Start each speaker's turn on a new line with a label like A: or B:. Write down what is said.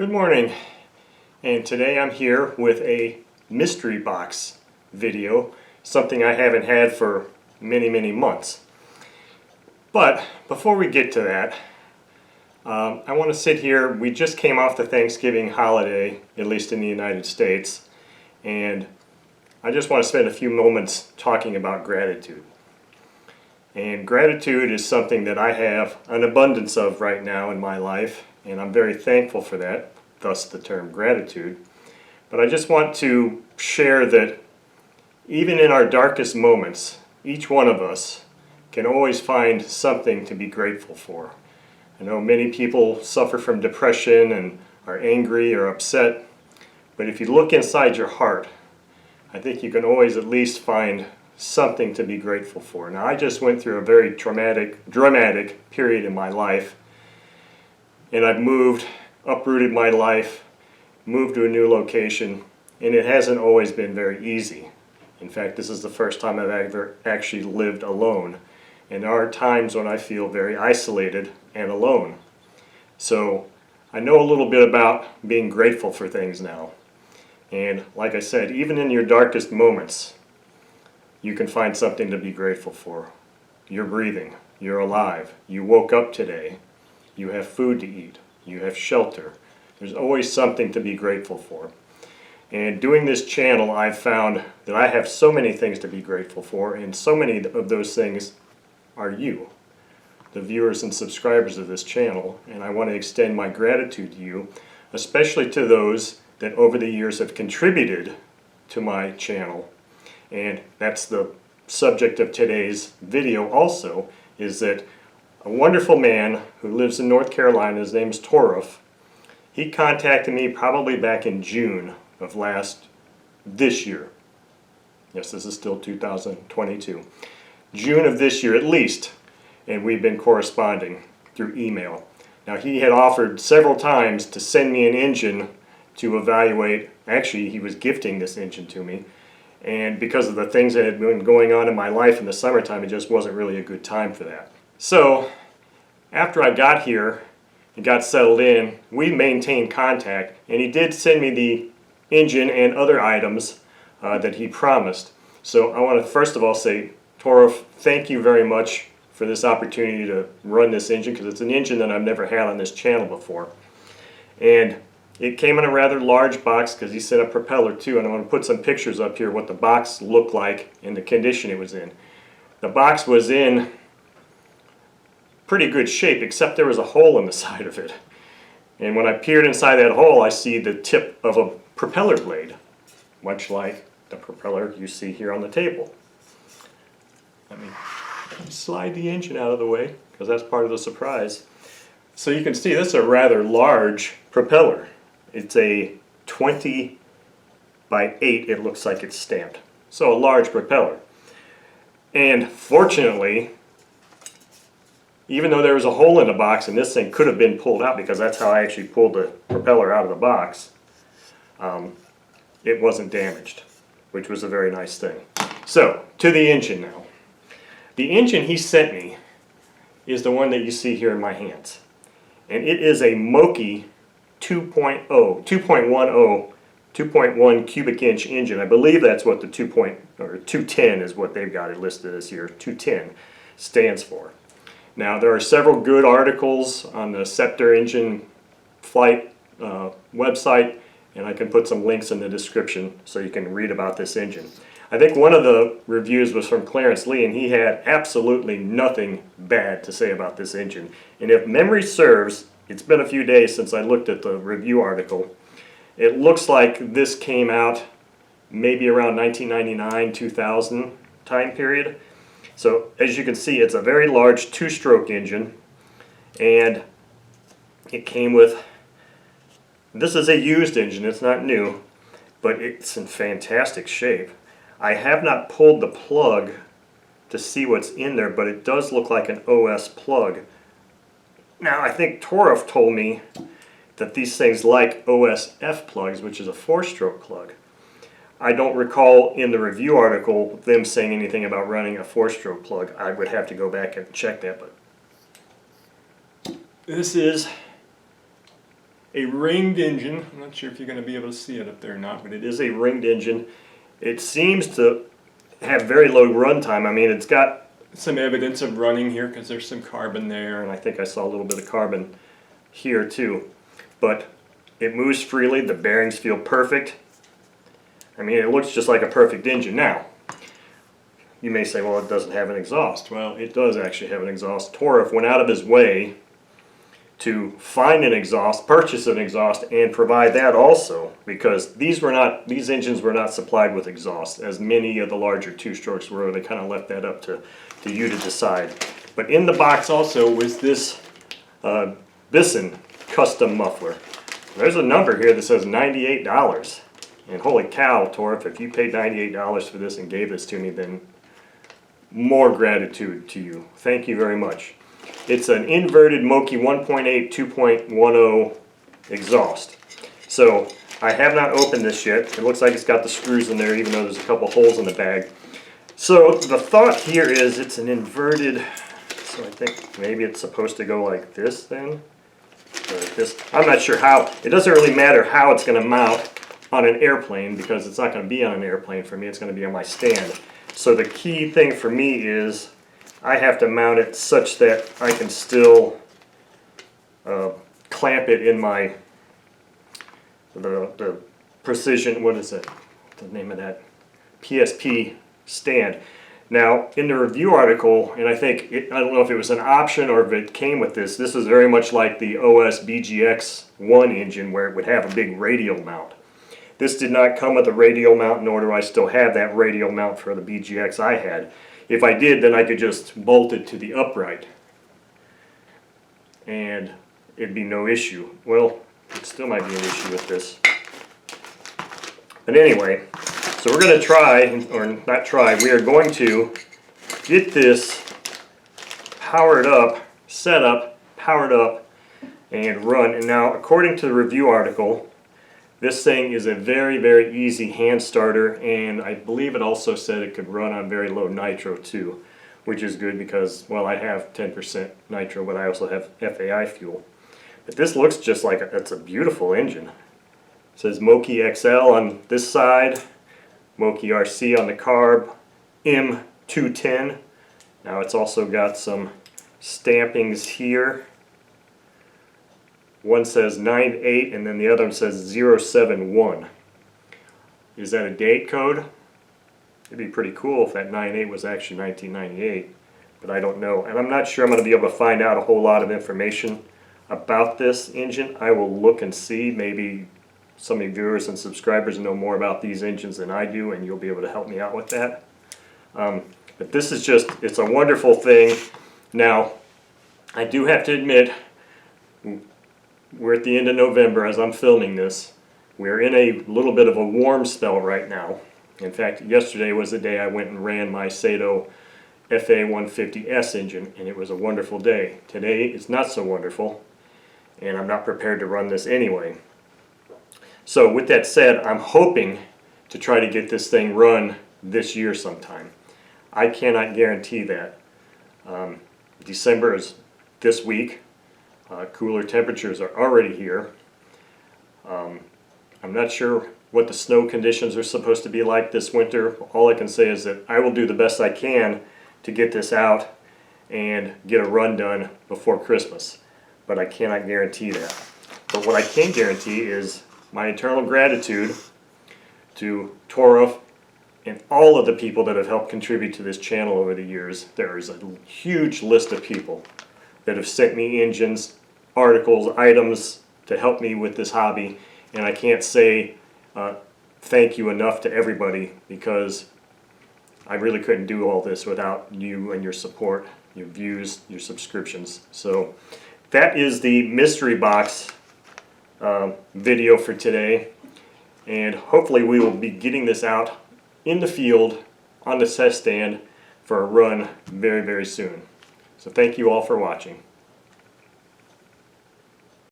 A: Good morning, and today I'm here with a mystery box video, something I haven't had for many months. But before we get to that, I want to sit here. We just came off the Thanksgiving holiday, at least in the United States, and I just want to spend a few moments talking about gratitude. And gratitude is something that I have an abundance of right now in my life, and I'm very thankful for that, thus the term gratitude. But I just want to share that even in our darkest moments, each one of us can always find something to be grateful for. I know many people suffer from depression and are angry or upset, but if you look inside your heart, I think you can always at least find something to be grateful for. Now, I just went through a very dramatic period in my life, and I've uprooted my life, moved to a new location, and it hasn't always been very easy. In fact, this is the first time I've ever actually lived alone, and there are times when I feel very isolated and alone. So I know a little bit about being grateful for things now. And like I said, even in your darkest moments, you can find something to be grateful for. You're breathing, you're alive, you woke up today, you have food to eat, you have shelter. There's always something to be grateful for. And doing this channel, I've found that I have so many things to be grateful for, and so many of those things are you, the viewers and subscribers of this channel. And I want to extend my gratitude to you, especially to those that over the years have contributed to my channel. And that's the subject of today's video also, is that a wonderful man who lives in North Carolina, his name is Toruf, he contacted me probably back in June of this year. Yes, this is still 2022. June of this year at least, and we've been corresponding through email. Now, he had offered several times to send me an engine to evaluate. Actually, he was gifting this engine to me, and because of the things that had been going on in my life in the summertime, it just wasn't really a good time for that. So after I got here and got settled in, we maintained contact, and he did send me the engine and other items that he promised. So I want to first of all say, Toruf, thank you very much for this opportunity to run this engine, because it's an engine that I've never had on this channel before. And it came in a rather large box because he sent a propeller too, and I'm going to put some pictures up here what the box looked like and the condition it was in. The box was in pretty good shape, except there was a hole in the side of it. And when I peered inside that hole, I see the tip of a propeller blade, much like the propeller you see here on the table. Let me slide the engine out of the way, because that's part of the surprise. So you can see this is a rather large propeller. It's a 20 by 8, it looks like it's stamped. So a large propeller. And fortunately, even though there was a hole in the box and this thing could have been pulled out, because that's how I actually pulled the propeller out of the box, it wasn't damaged, which was a very nice thing. So, to the engine now. The engine he sent me is the one that you see here in my hands. And it is a Moki 2.1 cubic inch engine. I believe that's what the 210 is what they've got it listed as here. 210 stands for. Now, there are several good articles on the Scepter Engine Flight website, and I can put some links in the description so you can read about this engine. I think one of the reviews was from Clarence Lee, and he had absolutely nothing bad to say about this engine. And if memory serves, it's been a few days since I looked at the review article. It looks like this came out maybe around 1999, 2000 time period. So as you can see, it's a very large two-stroke engine, and it came with, this is a used engine, it's not new, but it's in fantastic shape. I have not pulled the plug to see what's in there, but it does look like an OS plug. Now, I think Toruf told me that these things like OS-F plugs, which is a 4-stroke plug. I don't recall in the review article them saying anything about running a 4-stroke plug. I would have to go back and check that, but this is a ringed engine. I'm not sure if you're going to be able to see it up there or not, but it is a ringed engine. It seems to have very low runtime. I mean, it's got some evidence of running here because there's some carbon there, and I think I saw a little bit of carbon here too. But it moves freely. The bearings feel perfect. I mean, it looks just like a perfect engine. Now, you may say, well, it doesn't have an exhaust. Well, it does actually have an exhaust. Torf went out of his way to find an exhaust, purchase an exhaust, and provide that also, because these engines were not supplied with exhaust, as many of the larger two-strokes were. They kind of left that up to you to decide. But in the box also was this Bisson custom muffler. There's a number here that says $98. And holy cow, Torf, if you paid $98 for this and gave this to me, then more gratitude to you. Thank you very much. It's an inverted Moki 1.8 2.10 exhaust. So I have not opened this yet. It looks like it's got the screws in there, even though there's a couple holes in the bag. So the thought here is it's an inverted, so I think maybe it's supposed to go like this then, or like this. I'm not sure how. It doesn't really matter how it's going to mount on an airplane, because it's not going to be on an airplane for me. It's going to be on my stand. So the key thing for me is I have to mount it such that I can still clamp it in my the precision, what is it, the name of that, PSP stand. Now in the review article, and I think I don't know if it was an option or if it came with this is very much like the OS BGX1 engine, where it would have a big radial mount. This did not come with a radial mount, nor do I still have that radial mount for the BGX I had. If I did, then I could just bolt it to the upright and it'd be no issue. Well, it still might be an issue with this. But anyway, so we're going to try, or not try, we are going to get this powered up, set up, powered up, and run. And now, according to the review article, this thing is a very, very easy hand starter, and I believe it also said it could run on very low nitro too, which is good because, well, I have 10% nitro, but I also have FAI fuel. But this looks just like it's a beautiful engine. It says Moki XL on this side, Moki RC on the carb, M210. Now it's also got some stampings here. One says 98 and then the other one says 071. Is that a date code? It'd be pretty cool if that 98 was actually 1998, but I don't know. And I'm not sure I'm going to be able to find out a whole lot of information about this engine. I will look and see. Maybe some of you viewers and subscribers know more about these engines than I do, and you'll be able to help me out with that. But this is just, it's a wonderful thing. Now, I do have to admit, we're at the end of November as I'm filming this. We're in a little bit of a warm spell right now. In fact, yesterday was the day I went and ran my Sato FA150S engine, and it was a wonderful day. Today it's not so wonderful, and I'm not prepared to run this anyway. So with that said, I'm hoping to try to get this thing run this year sometime. I cannot guarantee that. December is this week. Cooler temperatures are already here. I'm not sure what the snow conditions are supposed to be like this winter. All I can say is that I will do the best I can to get this out and get a run done before Christmas. But I cannot guarantee that. But what I can guarantee is my eternal gratitude to Torf and all of the people that have helped contribute to this channel over the years. There is a huge list of people that have sent me engines, articles, items to help me with this hobby, and I can't say thank you enough to everybody, because I really couldn't do all this without you and your support, your views, your subscriptions. So that is the mystery box video for today, and hopefully we will be getting this out in the field on the test stand for a run very, very soon. So thank you all for watching.